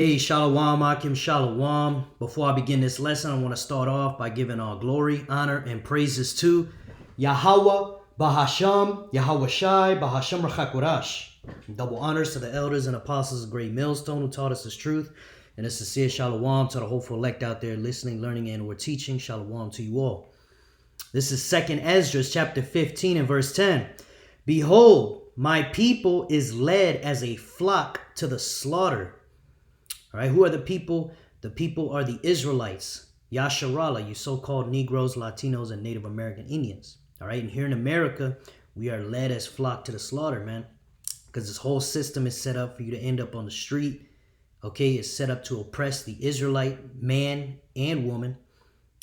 Hey, Shalom, Akim Shalom. Before I begin this lesson, I want to start off by giving all glory, honor, and praises to Yahweh, Bahasham, Yahweh Shai, Bahasham Rachakurash. Double honors to the elders and apostles of Great Millstone who taught us this truth. And a sincere Shalom to the hopeful elect out there listening, learning, and we're teaching. Shalom to you all. This is 2nd Ezra, chapter 15 and verse 10. Behold, my people is led as a flock to the slaughter. All right, who are the people? The people are the Israelites, Yasharala, you so-called Negroes, Latinos, and Native American Indians. All right, and here in America, we are led as flock to the slaughter, man, because this whole system is set up for you to end up on the street. Okay, it's set up to oppress the Israelite man and woman.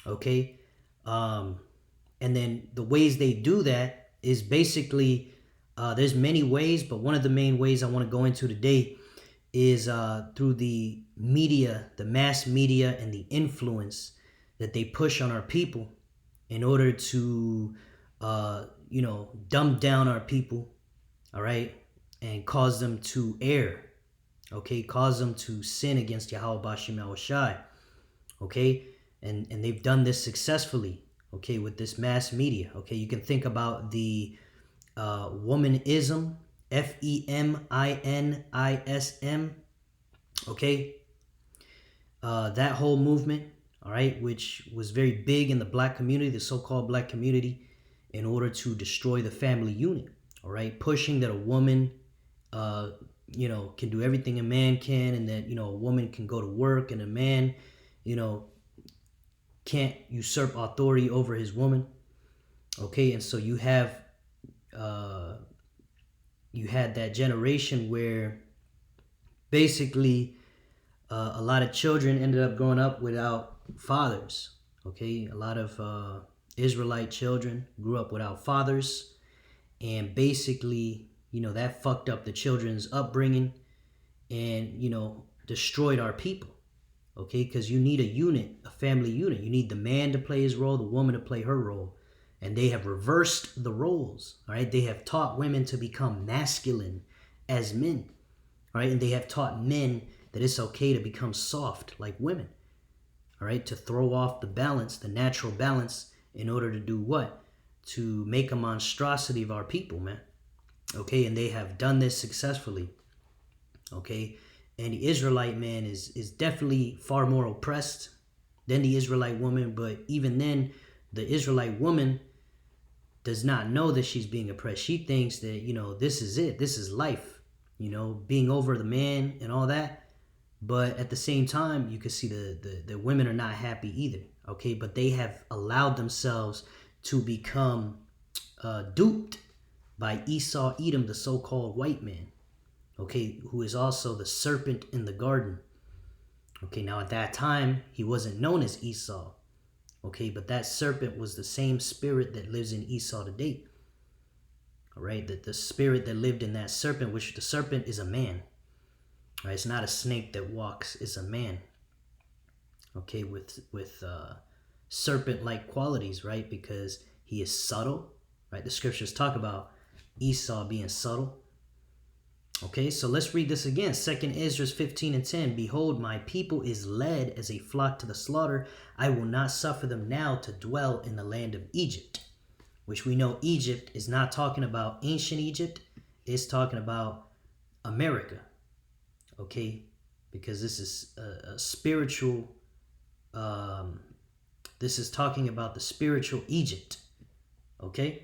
Okay, and then the ways they do that is basically there's many ways, but one of the main ways I want to go into today is through the media, the mass media, and the influence that they push on our people in order to, dumb down our people, all right, and cause them to err, okay, cause them to sin against Yahweh Bashim Yahweh Shai, okay, and they've done this successfully, okay, with this mass media, okay. You can think about the womanism, Feminism, okay, that whole movement, all right, which was very big in the black community, the so-called black community, in order to destroy the family unit, all right, pushing that a woman, can do everything a man can, and that, a woman can go to work, and a man, can't usurp authority over his woman, okay, and so you had that generation where basically a lot of children ended up growing up without fathers. Okay, a lot of Israelite children grew up without fathers, and basically, that fucked up the children's upbringing, and destroyed our people. Okay, because you need a unit, a family unit. You need the man to play his role, the woman to play her role. And they have reversed the roles, all right? They have taught women to become masculine as men, all right? And they have taught men that it's okay to become soft like women, all right? To throw off the balance, the natural balance, in order to do what? To make a monstrosity of our people, man, okay? And they have done this successfully, okay? And the Israelite man is definitely far more oppressed than the Israelite woman, but even then, the Israelite woman does not know that she's being oppressed. She thinks that, this is it. This is life, being over the man and all that. But at the same time, you can see the women are not happy either, okay? But they have allowed themselves to become duped by Esau, Edom, the so-called white man, okay, who is also the serpent in the garden. Okay, now at that time, he wasn't known as Esau. Okay, but that serpent was the same spirit that lives in Esau today. All right, that the spirit that lived in that serpent, which the serpent is a man. All right, it's not a snake that walks, it's a man. Okay, with serpent-like qualities, right? Because he is subtle, right? The scriptures talk about Esau being subtle. Okay, so let's read this again. 2nd Ezra 15 and 10. Behold, my people is led as a flock to the slaughter. I will not suffer them now to dwell in the land of Egypt. Which we know Egypt is not talking about ancient Egypt. It's talking about America. Okay, because this is a spiritual, this is talking about the spiritual Egypt. Okay,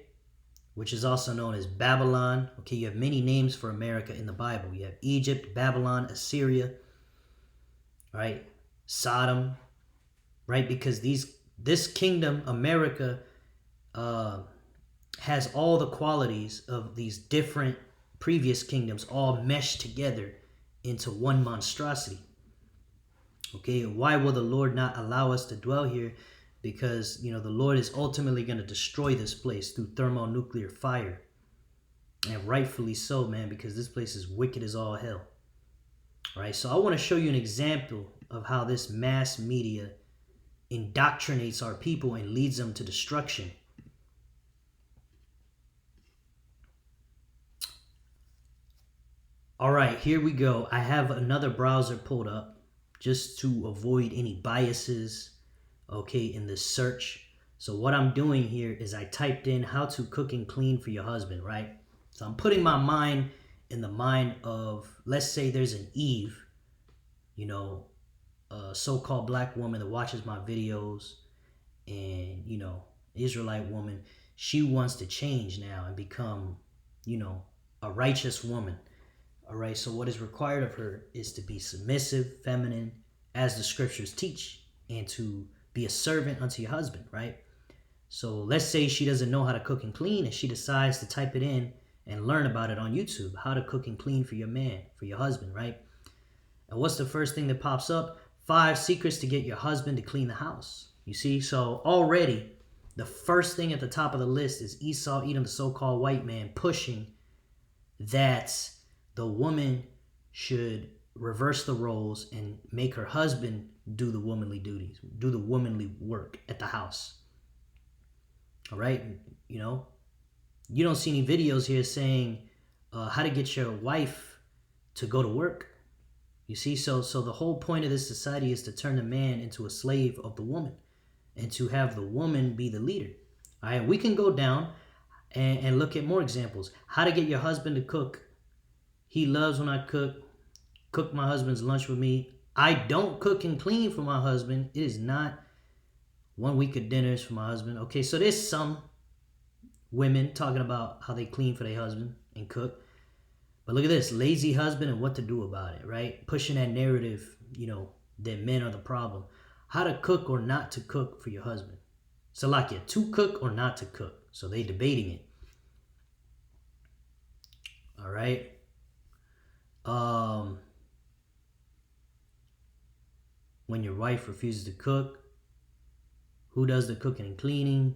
which is also known as Babylon. Okay, you have many names for America in the Bible. You have Egypt, Babylon, Assyria, right? Sodom, right? Because this kingdom, America, has all the qualities of these different previous kingdoms all meshed together into one monstrosity. Okay, why will the Lord not allow us to dwell here? Because, the Lord is ultimately going to destroy this place through thermonuclear fire. And rightfully so, man, because this place is wicked as all hell. All right, so I want to show you an example of how this mass media indoctrinates our people and leads them to destruction. All right, here we go. I have another browser pulled up. just to avoid any biases, okay, in the search. So what I'm doing here is I typed in how to cook and clean for your husband, right? So I'm putting my mind in the mind of, let's say there's an Eve, you know, a so-called black woman that watches my videos, and, you know, Israelite woman, she wants to change now and become, you know, a righteous woman. All right, so what is required of her is to be submissive, feminine, as the scriptures teach, and to be a servant unto your husband, right? So let's say she doesn't know how to cook and clean, and she decides to type it in and learn about it on YouTube, how to cook and clean for your man, for your husband, right? And what's the first thing that pops up? 5 secrets to get your husband to clean the house. You see, so already the first thing at the top of the list is Esau, Edom, the so-called white man, pushing that the woman should reverse the roles and make her husband do the womanly duties, do the womanly work at the house. All right, you know, you don't see any videos here saying how to get your wife to go to work. You see, so the whole point of this society is to turn the man into a slave of the woman, and to have the woman be the leader. All right, we can go down and look at more examples. How to get your husband to cook. He loves when I cook. Cook my husband's lunch with me. I don't cook and clean for my husband. It is not 1 week of dinners for my husband. Okay, so there's some women talking about how they clean for their husband and cook. But look at this, lazy husband and what to do about it, right? Pushing that narrative, you know, that men are the problem. How to cook or not to cook for your husband. Salakia, to cook or not to cook. So they debating it. All right. When your wife refuses to cook, who does the cooking and cleaning?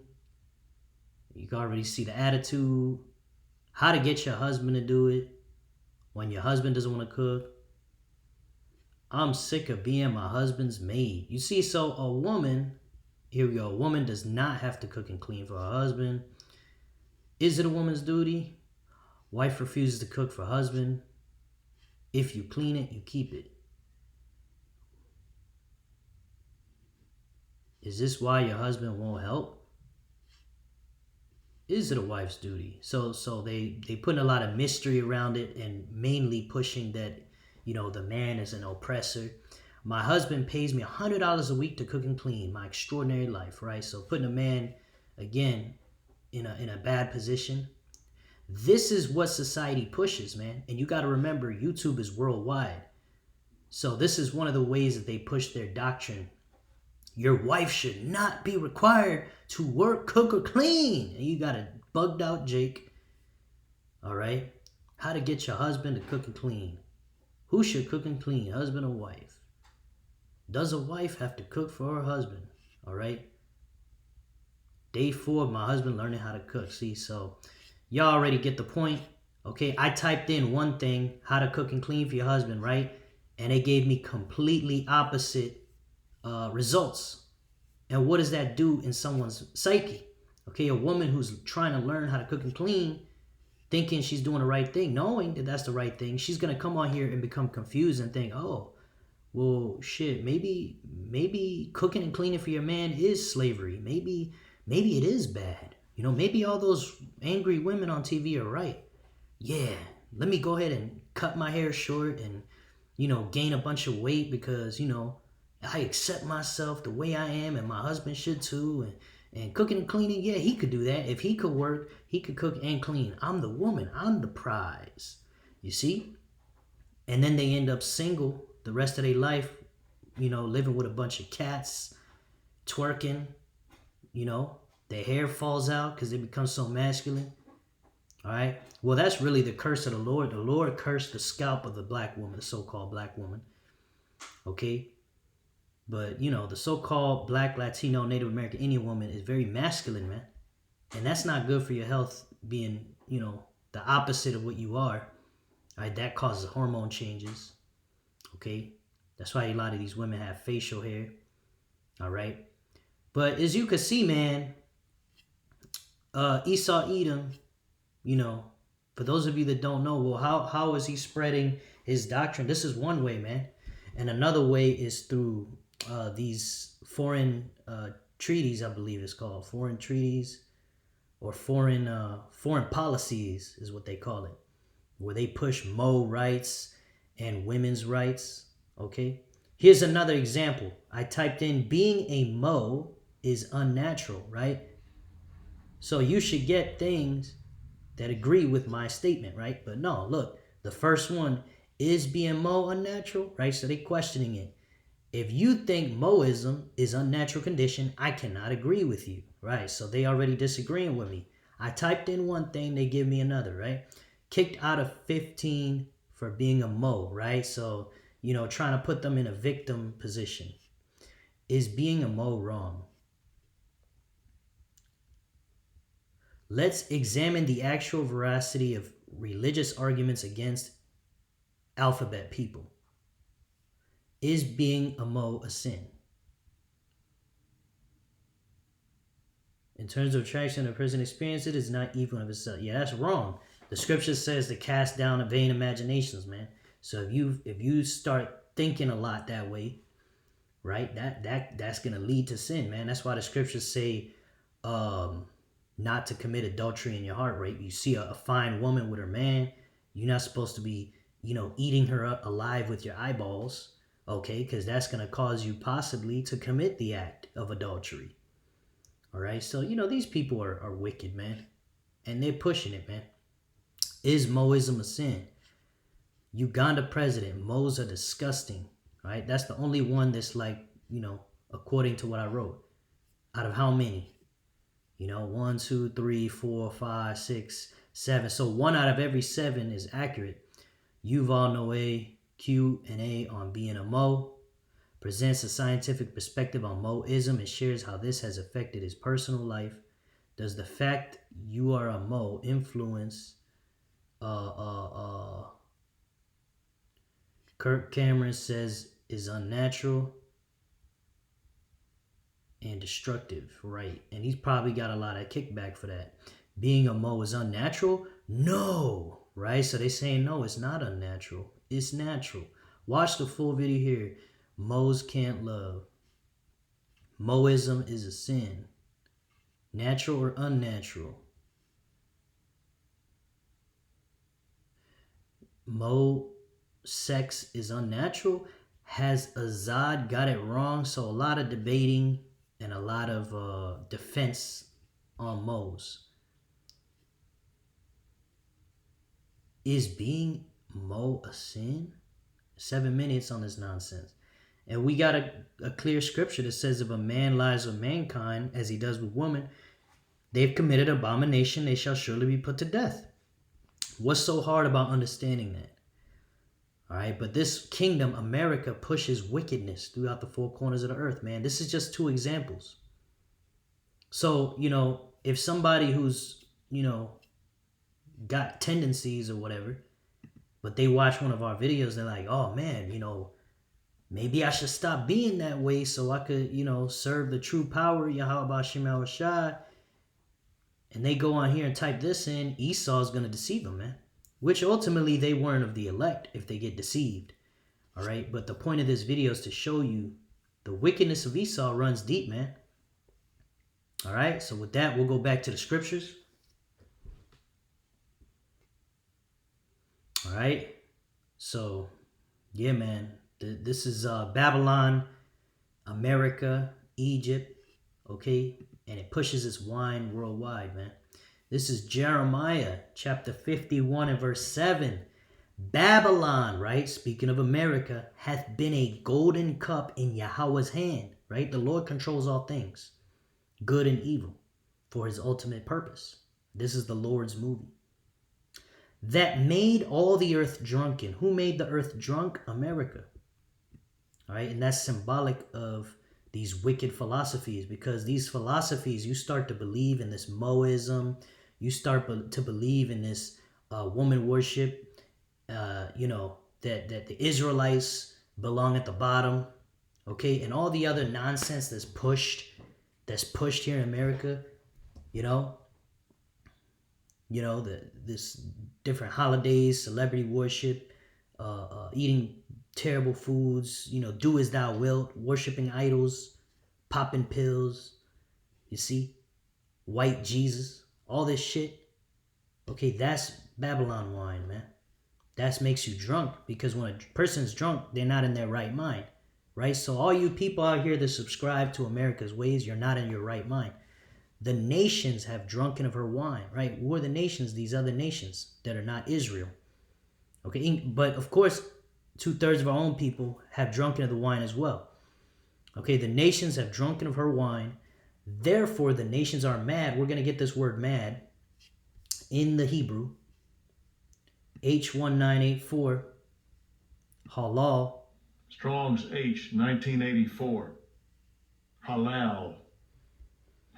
You can already see the attitude. How to get your husband to do it when your husband doesn't want to cook. I'm sick of being my husband's maid. You see, so a woman, here we go, a woman does not have to cook and clean for her husband. Is it a woman's duty? Wife refuses to cook for husband. If you clean it, you keep it. Is this why your husband won't help? Is it a wife's duty? So they putting a lot of mystery around it, and mainly pushing that, you know, the man is an oppressor. My husband pays me $100 a week to cook and clean. My extraordinary life, right? So putting a man, again, in a bad position. This is what society pushes, man. And you got to remember, YouTube is worldwide. So this is one of the ways that they push their doctrine. Your wife should not be required to work, cook, or clean. And you got a bugged out Jake. All right. How to get your husband to cook and clean. Who should cook and clean, husband or wife? Does a wife have to cook for her husband? All right. Day 4 of my husband learning how to cook. See, so y'all already get the point. Okay, I typed in one thing, how to cook and clean for your husband, right? And it gave me completely opposite results. And what does that do in someone's psyche? Okay, a woman who's trying to learn how to cook and clean, thinking she's doing the right thing, knowing that that's the right thing, she's going to come on here and become confused and think, oh, well, shit, maybe cooking and cleaning for your man is slavery. Maybe it is bad. You know, maybe all those angry women on TV are right. Yeah, let me go ahead and cut my hair short and, you know, gain a bunch of weight because, you know, I accept myself the way I am, and my husband should too. And cooking and cleaning, yeah, he could do that. If he could work, he could cook and clean. I'm the woman. I'm the prize. You see? And then they end up single the rest of their life, you know, living with a bunch of cats, twerking, you know. Their hair falls out because they become so masculine. All right? Well, that's really the curse of the Lord. The Lord cursed the scalp of the black woman, the so-called black woman. Okay? But, you know, the so-called black, Latino, Native American, Indian woman is very masculine, man. And that's not good for your health, being, you know, the opposite of what you are. All right? That causes hormone changes. Okay? That's why a lot of these women have facial hair. All right? But as you can see, man, Esau, Edom, you know, for those of you that don't know, well, how is he spreading his doctrine? This is one way, man. And another way is through these foreign treaties, I believe it's called foreign treaties, or foreign policies is what they call it, where they push Mo rights and women's rights. Okay, here's another example. I typed in being a Mo is unnatural, right? So you should get things that agree with my statement, right? But no, look, the first one is being Mo unnatural, right? So they questioning it. If you think Moism is unnatural condition, I cannot agree with you, right? So they already disagreeing with me. I typed in one thing, they give me another, right? Kicked out of 15 for being a Mo, right? So, trying to put them in a victim position. Is being a Mo wrong? Let's examine the actual veracity of religious arguments against alphabet people. Is being a Mo a sin? In terms of attraction, a person experiences it is not evil of itself. Yeah, that's wrong. The scripture says to cast down the vain imaginations, man. So if you start thinking a lot that way, right, that's gonna lead to sin, man. That's why the scriptures say not to commit adultery in your heart, right? You see a fine woman with her man, you're not supposed to be, eating her up alive with your eyeballs, okay? Because that's gonna cause you possibly to commit the act of adultery. All right, so these people are wicked, man, and they're pushing it, man. Is Moism a sin? Uganda president, Mo's are disgusting. Right, that's the only one that's like, according to what I wrote. Out of how many? 1, 2, 3, 4, 5, 6, 7. So 1 out of every 7 is accurate. Yuval Noah Q&A on being a Mo presents a scientific perspective on Moism and shares how this has affected his personal life. Does the fact you are a Mo influence Kirk Cameron says is unnatural and destructive, right? And he's probably got a lot of kickback for that. Being a Mo is unnatural? No, right? So they saying no, it's not unnatural. It's natural. Watch the full video here. Mo's can't love. Moism is a sin. Natural or unnatural? Mo sex is unnatural. Has Azad got it wrong? So a lot of debating and a lot of defense on Mo's. Is being Mo a sin? 7 minutes on this nonsense. And we got a clear scripture that says if a man lies with mankind as he does with woman, they've committed abomination, they shall surely be put to death. What's so hard about understanding that? All right, but this kingdom, America, pushes wickedness throughout the 4 corners of the earth, man. This is just 2 examples. So, if somebody who's, got tendencies or whatever, but they watch one of our videos, they're like, oh man, maybe I should stop being that way so I could, serve the true power, Yahweh Shema Rashad. And they go on here and type this in, Esau's going to deceive them, man. Which ultimately they weren't of the elect if they get deceived. All right, but the point of this video is to show you the wickedness of Esau runs deep, man. All right, so with that, we'll go back to the scriptures. All right, so yeah, man, this is Babylon, America, Egypt, okay, and it pushes its wine worldwide, man. This is Jeremiah chapter 51 and verse 7. Babylon, right, speaking of America, hath been a golden cup in Yahweh's hand, right? The Lord controls all things, good and evil, for his ultimate purpose. This is the Lord's movie. That made all the earth drunken. Who made the earth drunk? America. All right, and that's symbolic of these wicked philosophies, because these philosophies, you start to believe in this Moism, you start to believe in this woman worship, that the Israelites belong at the bottom, okay, and all the other nonsense that's pushed here in America, this different holidays, celebrity worship, eating terrible foods, do as thou wilt, worshiping idols, popping pills, you see, white Jesus, all this shit. Okay, that's Babylon wine, man. That makes you drunk, because when a person's drunk, they're not in their right mind, right? So all you people out here that subscribe to America's ways, you're not in your right mind. The nations have drunken of her wine, right? Who are the nations? These other nations that are not Israel. Okay, but of course, 2/3 of our own people have drunken of the wine as well. Okay, the nations have drunken of her wine. Therefore, the nations are mad. We're going to get this word mad in the Hebrew. H1984. Halal. Strong's H 1984. Halal.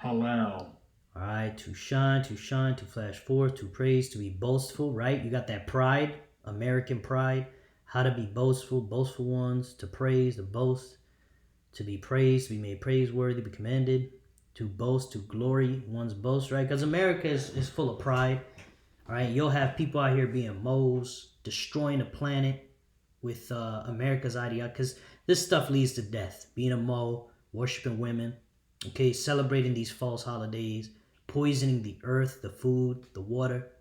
Halal. All right, to shine, to flash forth, to praise, to be boastful, right? You got that pride, American pride, how to be boastful, boastful ones, to praise, to boast, to be praised, to be made praiseworthy, be commended, to boast, to glory, one's boast, right? Because America is full of pride, all right? You'll have people out here being moles, destroying the planet with America's ideology, because this stuff leads to death. Being a mole, worshiping women, okay, celebrating these false holidays, poisoning the earth, the food, the water,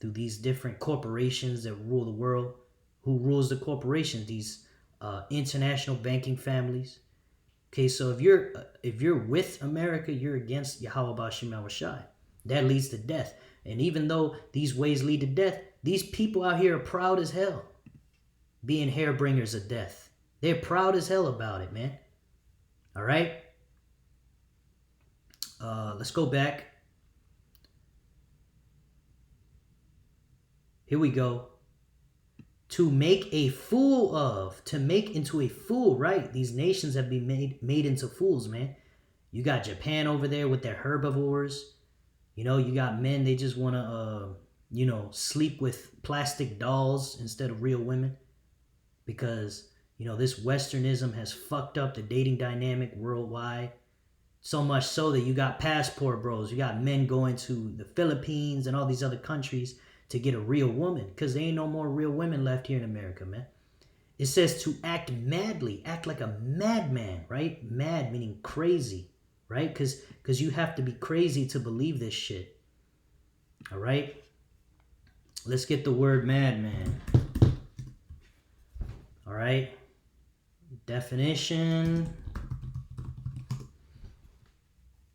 through these different corporations that rule the world. Who rules the corporations? These international banking families. Okay, so if you're with America, you're against Yahweh Bashim Awashai. That leads to death. And even though these ways lead to death, these people out here are proud as hell, being hairbringers of death. They're proud as hell about it, man. All right? Let's go back. Here we go. To make a fool of, to make into a fool, right? These nations have been made into fools, man. You got Japan over there with their herbivores. You got men, they just want to, sleep with plastic dolls instead of real women. Because, this Westernism has fucked up the dating dynamic worldwide. So much so that you got passport bros. You got men going to the Philippines and all these other countries to get a real woman, because there ain't no more real women left here in America, man. It says to act madly, act like a madman, right? Mad meaning crazy, right? Because you have to be crazy to believe this shit. All right? Let's get the word madman. All right? Definition.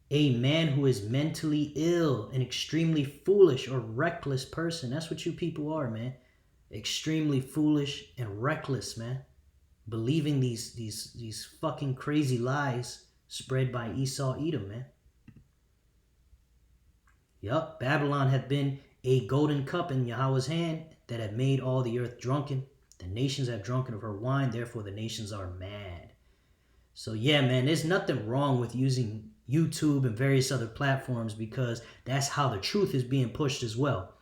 A man who is mentally ill, an extremely foolish or reckless person. That's what you people are, man. Extremely foolish and reckless, man. Believing these fucking crazy lies spread by Esau Edom, man. Yup, Babylon had been a golden cup in Yahweh's hand that had made all the earth drunken. The nations have drunken of her wine, therefore the nations are mad. So yeah, man, there's nothing wrong with using YouTube and various other platforms, because that's how the truth is being pushed as well.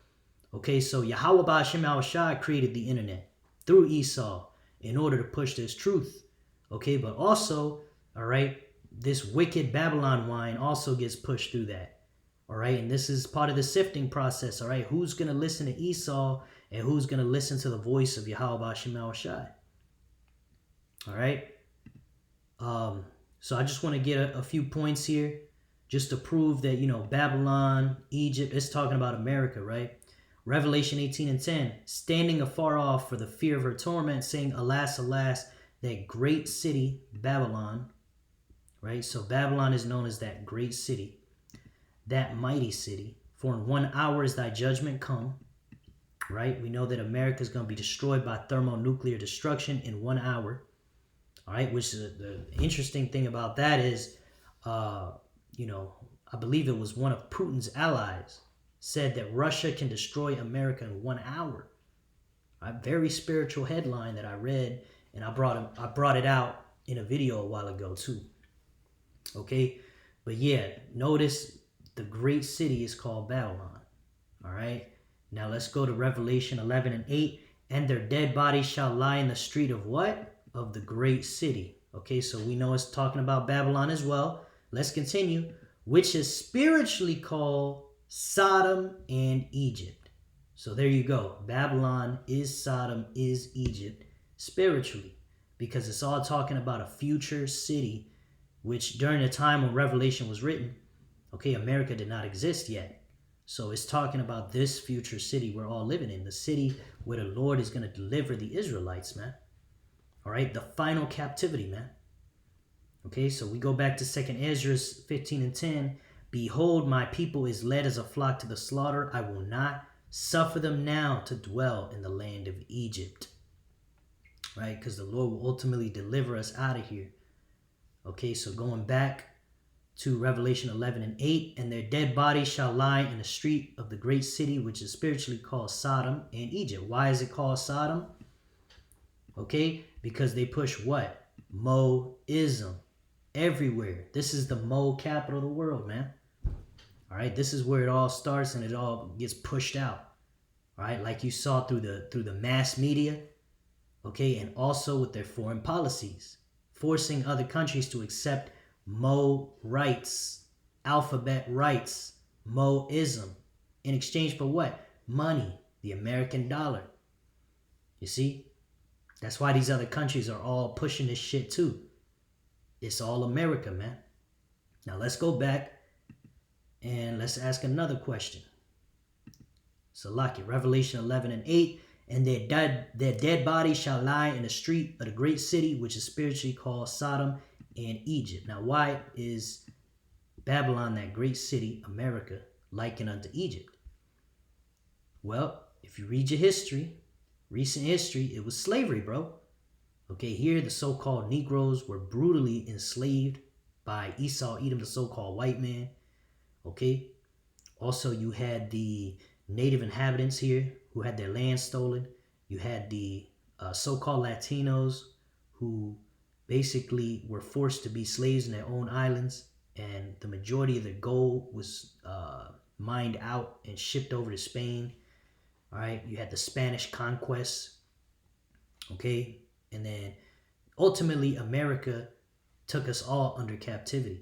Okay, so Yahweh Ba'ashem Awashai created the internet through Esau in order to push this truth. Okay, but also, all right, this wicked Babylon wine also gets pushed through that. All right, and this is part of the sifting process. All right, who's going to listen to Esau and who's going to listen to the voice of Yahweh Ba'ashem Awashai? All right. So I just want to get a few points here just to prove that, Babylon, Egypt, it's talking about America, right? Revelation 18:10, standing afar off for the fear of her torment, saying, alas, alas, that great city, Babylon, right? So Babylon is known as that great city, that mighty city. For in 1 hour is thy judgment come, right? We know that America is going to be destroyed by thermonuclear destruction in 1 hour. All right, which is the interesting thing about that is, I believe it was one of Putin's allies said that Russia can destroy America in 1 hour. A very spiritual headline that I read, and I brought it out in a video a while ago too. Okay, but yeah, notice the great city is called Babylon. All right, now let's go to Revelation 11:8. And their dead bodies shall lie in the street of what? Of the great city. Okay, so we know it's talking about Babylon as well. Let's continue. Which is spiritually called Sodom and Egypt. So there you go. Babylon is Sodom, is Egypt, spiritually. because it's all talking about a future city, which during the time when Revelation was written, okay, America did not exist yet. So it's talking about this future city we're all living in, the city where the Lord is going to deliver the Israelites, man. All right, the final captivity, man. Okay, so we go back to 2nd Ezra 15 and 10. Behold, my people is led as a flock to the slaughter. I will not suffer them now to dwell in the land of Egypt. Right, because the Lord will ultimately deliver us out of here. Okay, so going back to Revelation 11 and 8, and their dead bodies shall lie in the street of the great city, which is spiritually called Sodom and Egypt. Why is it called Sodom? Okay, because they push what? Moism everywhere. This is the Mo capital of the world, man. All right, this is where it all starts and it all gets pushed out. All right, like you saw through the mass media, okay, and also with their foreign policies, forcing other countries to accept Mo rights, alphabet rights, Moism, in exchange for what? Money, the American dollar. You see? That's why these other countries are all pushing this shit too. It's all America, man. Now let's go back and let's ask another question. So lock it. Revelation 11 and 8. And their dead bodies shall lie in the street of the great city, which is spiritually called Sodom and Egypt. Now, why is Babylon, that great city, America, likened unto Egypt? Well, if you read your history, recent history, it was slavery, bro. Okay, here the so-called Negroes were brutally enslaved by Esau, Edom, the so-called white man. Okay, also you had the native inhabitants here who had their land stolen. You had the so-called Latinos who basically were forced to be slaves in their own islands, and the majority of their gold was mined out and shipped over to Spain. All right, you had the Spanish conquest. Okay, and then ultimately America took us all under captivity.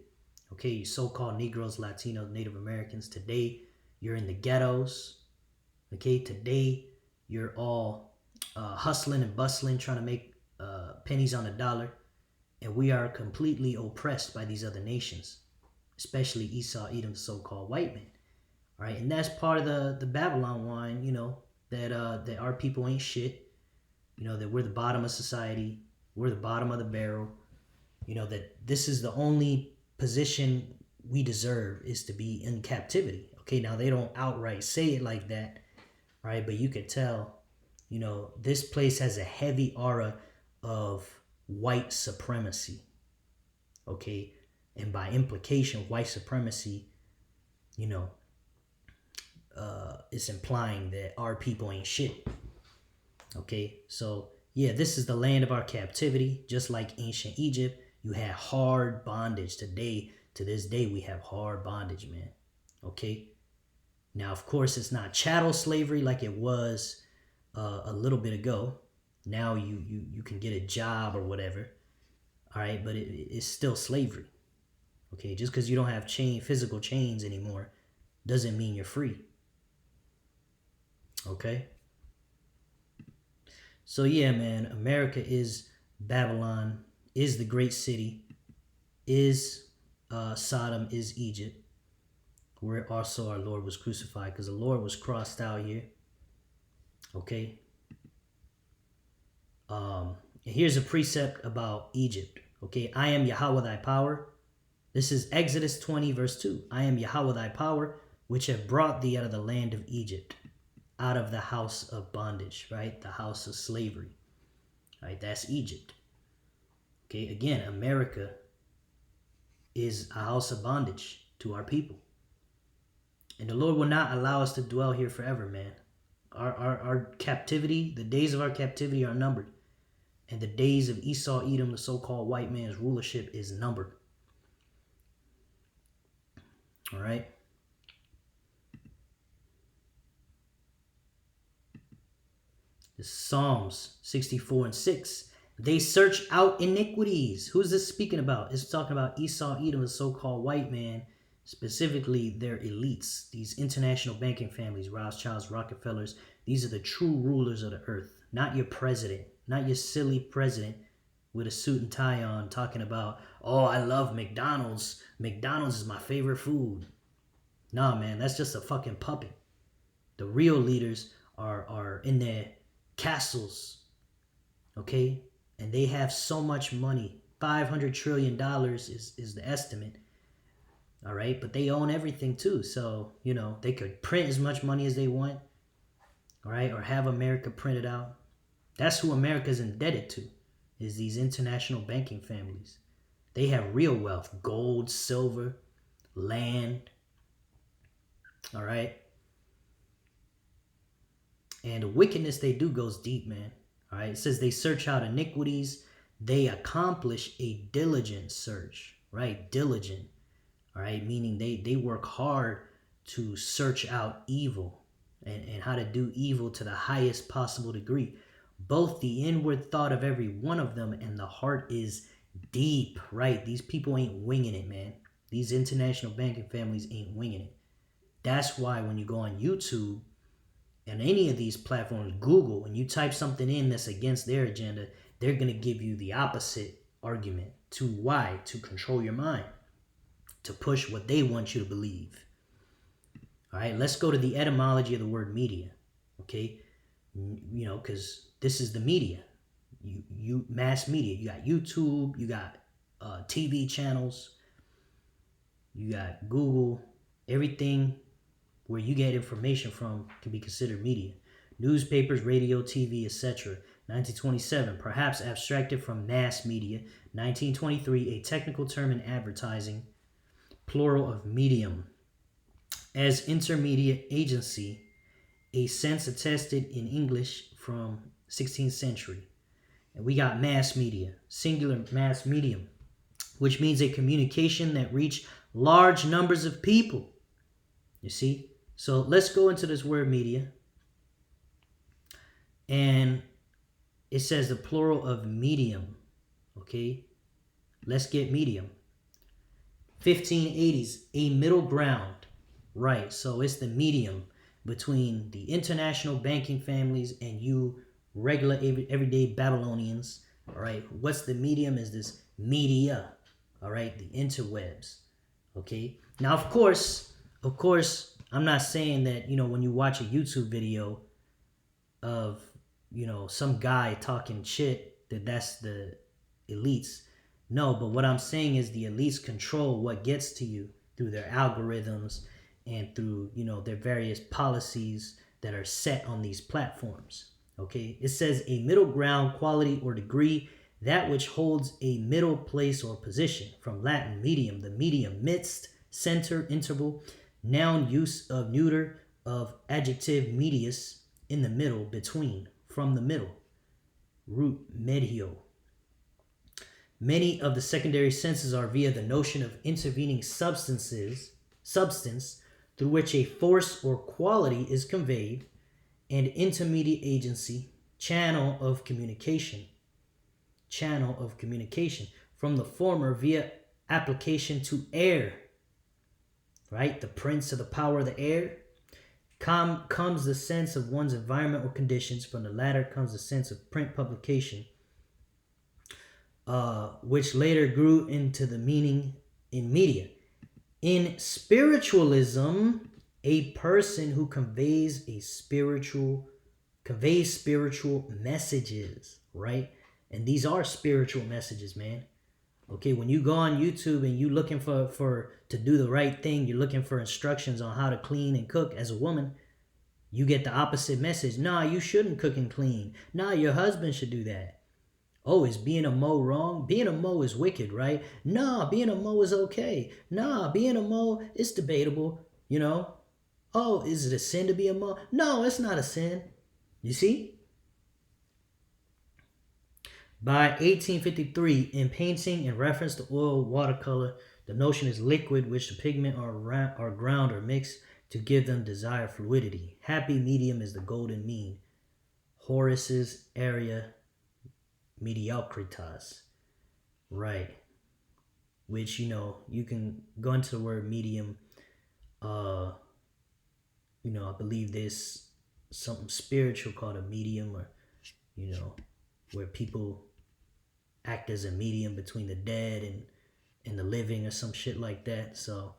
Okay, you so-called Negroes, Latinos, Native Americans, today you're in the ghettos. Okay, today you're all hustling and bustling, trying to make pennies on a dollar, and we are completely oppressed by these other nations, especially Esau, Edom, the so-called white man. All right, and that's part of the Babylon wine, you know, that our people ain't shit. You know, that we're the bottom of society, we're the bottom of the barrel. You know, that this is the only position we deserve, is to be in captivity. Okay, now they don't outright say it like that, right? But you could tell, you know, this place has a heavy aura of white supremacy. Okay, and by implication, white supremacy, you know, it's implying that our people ain't shit. Okay, so yeah, this is the land of our captivity. Just like ancient Egypt, you had hard bondage. Today, to this day, we have hard bondage, man. Okay, now of course it's not chattel slavery like it was a little bit ago. Now you can get a job or whatever. All right, but it's still slavery. Okay, just because you don't have physical chains anymore doesn't mean you're free. Okay. So yeah, man, America is Babylon, is the great city, is Sodom, is Egypt, where also our Lord was crucified, because the Lord was crossed out here. Okay. Here's a precept about Egypt. Okay, I am Yahweh thy power. This is Exodus 20 verse 2. I am Yahweh thy power, which have brought thee out of the land of Egypt, out of the house of bondage, right? The house of slavery, right? That's Egypt. Okay, again, America is a house of bondage to our people. And the Lord will not allow us to dwell here forever, man. Our captivity, the days of our captivity are numbered. And the days of Esau, Edom, the so-called white man's rulership, is numbered. All right. This is Psalms 64 and 6. They search out iniquities. Who's this speaking about? It's talking about Esau, Edom, the so-called white man, specifically their elites, these international banking families, Rothschilds, Rockefellers. These are the true rulers of the earth, not your president, not your silly president with a suit and tie on talking about, oh, I love McDonald's. McDonald's is my favorite food. Nah, man, that's just a fucking puppet. The real leaders are in their castles, okay? And they have so much money. $500 trillion is the estimate. All right, but they own everything too. So, they could print as much money as they want, all right, or have America printed out. That's who America's indebted to, is these international banking families. They have real wealth, gold, silver, land, all right? And the wickedness they do goes deep, man. All right, it says they search out iniquities. They accomplish a diligent search, right? Diligent, all right? Meaning they work hard to search out evil and how to do evil to the highest possible degree. Both the inward thought of every one of them and the heart is deep, right? These people ain't winging it, man. These international banking families ain't winging it. That's why when you go on YouTube and any of these platforms, Google, and you type something in that's against their agenda, they're going to give you the opposite argument. To why? To control your mind, to push what they want you to believe. All right, let's go to the etymology of the word media, okay? Because this is the media. You mass media. You got YouTube, you got TV channels, you got Google. Everything where you get information from can be considered media. Newspapers, radio, TV, etc. 1927, perhaps abstracted from mass media. 1923, a technical term in advertising, plural of medium. As intermediate agency, a sense attested in English from 16th century. And we got mass media, singular mass medium, which means a communication that reach large numbers of people. You see? So let's go into this word media. And it says the plural of medium. Okay? Let's get medium. 1580s, a middle ground. Right, so it's the medium between the international banking families and you regular everyday Babylonians. All right, what's the medium is this media. All right, the interwebs. Okay, now of course, I'm not saying that, when you watch a YouTube video of, some guy talking shit, that's the elites. No, but what I'm saying is the elites control what gets to you through their algorithms and through, their various policies that are set on these platforms. Okay, it says a middle ground, quality, or degree, that which holds a middle place or position. From Latin, medium, the medium, midst, center, interval, noun, use of neuter, of adjective, medius, in the middle, between, from the middle, root, medio. Many of the secondary senses are via the notion of intervening substance through which a force or quality is conveyed, and intermediate agency, channel of communication. From the former via application to air, right? The prince of the power of the air. Comes the sense of one's environment or conditions. From the latter comes the sense of print publication, which later grew into the meaning in media. In spiritualism, a person who conveys spiritual messages, right? And these are spiritual messages, man. Okay, when you go on YouTube and you looking for to do the right thing, you're looking for instructions on how to clean and cook as a woman, you get the opposite message. Nah, you shouldn't cook and clean. Nah, your husband should do that. Oh, is being a Mo wrong? Being a Mo is wicked, right? Nah, being a Mo is okay. Nah, being a Mo is debatable, Oh, is it a sin to be a Mo? No, it's not a sin. You see? By 1853, in painting in reference to oil, watercolor, the notion is liquid, which the pigment are ground or mixed to give them desired fluidity. Happy medium is the golden mean. Horace's area mediocritas. Right. Which, you can go into the word medium. I believe there's something spiritual called a medium, or, where people act as a medium between the dead and the living or some shit like that. So,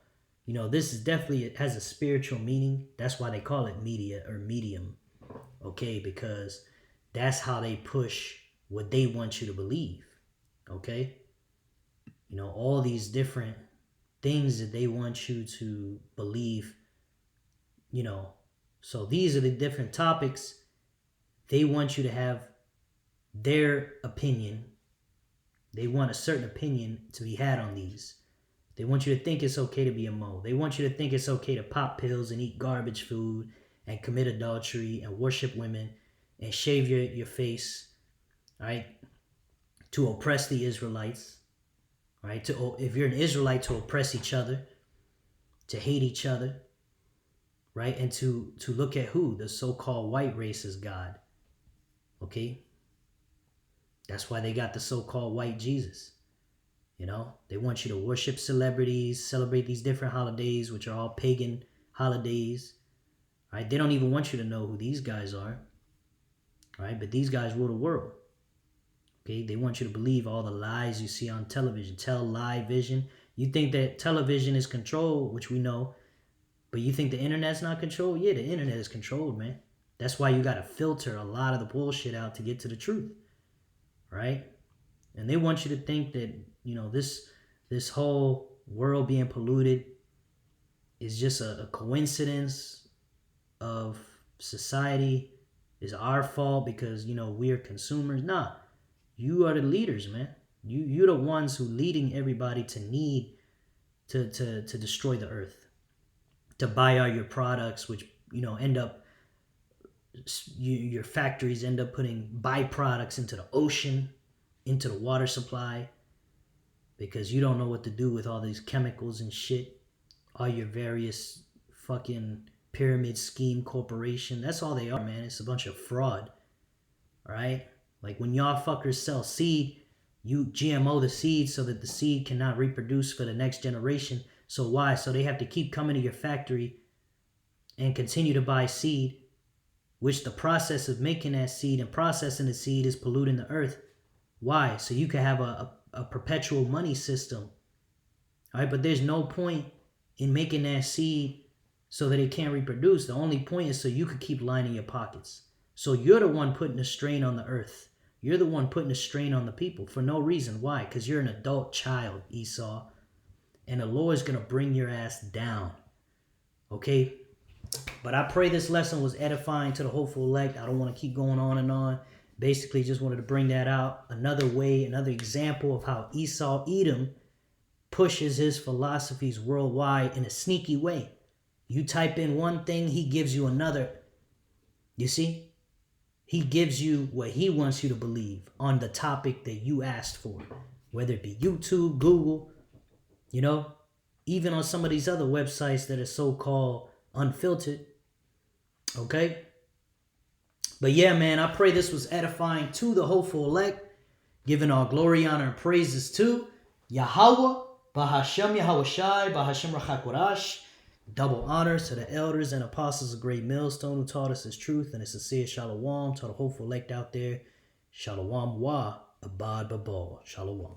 this is definitely, it has a spiritual meaning. That's why they call it media or medium, okay? Because that's how they push what they want you to believe, okay? All these different things that they want you to believe, So these are the different topics. They want you to have their opinion. They want a certain opinion to be had on these. They want you to think it's okay to be a mole. They want you to think it's okay to pop pills and eat garbage food and commit adultery and worship women and shave your face, right? To oppress the Israelites, right? If you're an Israelite, to oppress each other, to hate each other, right? And to look at who? The so-called white race as God, okay? That's why they got the so-called white Jesus. They want you to worship celebrities, celebrate these different holidays, which are all pagan holidays, right? They don't even want you to know who these guys are, right? But these guys rule the world, okay? They want you to believe all the lies you see on television, live vision. You think that television is controlled, which we know, but you think the internet's not controlled? Yeah, the internet is controlled, man. That's why you got to filter a lot of the bullshit out to get to the truth, right? And they want you to think that, this whole world being polluted is just a coincidence of society, is our fault because, we're consumers. Nah, you are the leaders, man. You're the ones who leading everybody to need to destroy the earth, to buy all your products, which, end up, your factories end up putting byproducts into the ocean, into the water supply, because you don't know what to do with all these chemicals and shit. All your various fucking pyramid scheme corporation. That's all they are, man. It's a bunch of fraud. Alright? Like when y'all fuckers sell seed, you GMO the seed so that the seed cannot reproduce for the next generation. So why? So they have to keep coming to your factory and continue to buy seed, which the process of making that seed and processing the seed is polluting the earth. Why? So you can have a perpetual money system. All right, but there's no point in making that seed so that it can't reproduce. The only point is so you could keep lining your pockets. So you're the one putting a strain on the earth. You're the one putting a strain on the people for no reason. Why? Because you're an adult child, Esau. And the Lord is going to bring your ass down. Okay? But I pray this lesson was edifying to the hopeful elect. I don't want to keep going on and on. Basically, just wanted to bring that out. Another way, another example of how Esau Edom pushes his philosophies worldwide in a sneaky way. You type in one thing, he gives you another. You see? He gives you what he wants you to believe on the topic that you asked for. Whether it be YouTube, Google, even on some of these other websites that are so-called unfiltered. Okay? But yeah, man, I pray this was edifying to the hopeful elect, giving all glory, honor, and praises to Yahweh, Bahashem Yahweh Shai, Bahashem Rachakorash. Double honors to the elders and apostles of Great Millstone who taught us his truth, and a sincere shalom to the hopeful elect out there. Shalom wa abad babal. Shalom.